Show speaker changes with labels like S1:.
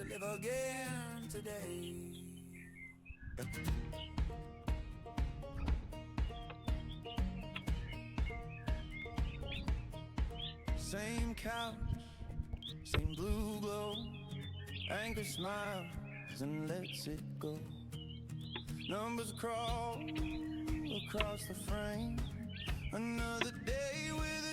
S1: to live again today. Same couch, same blue glow, anchor smiles and lets it go. Numbers crawl across the frame. Another day with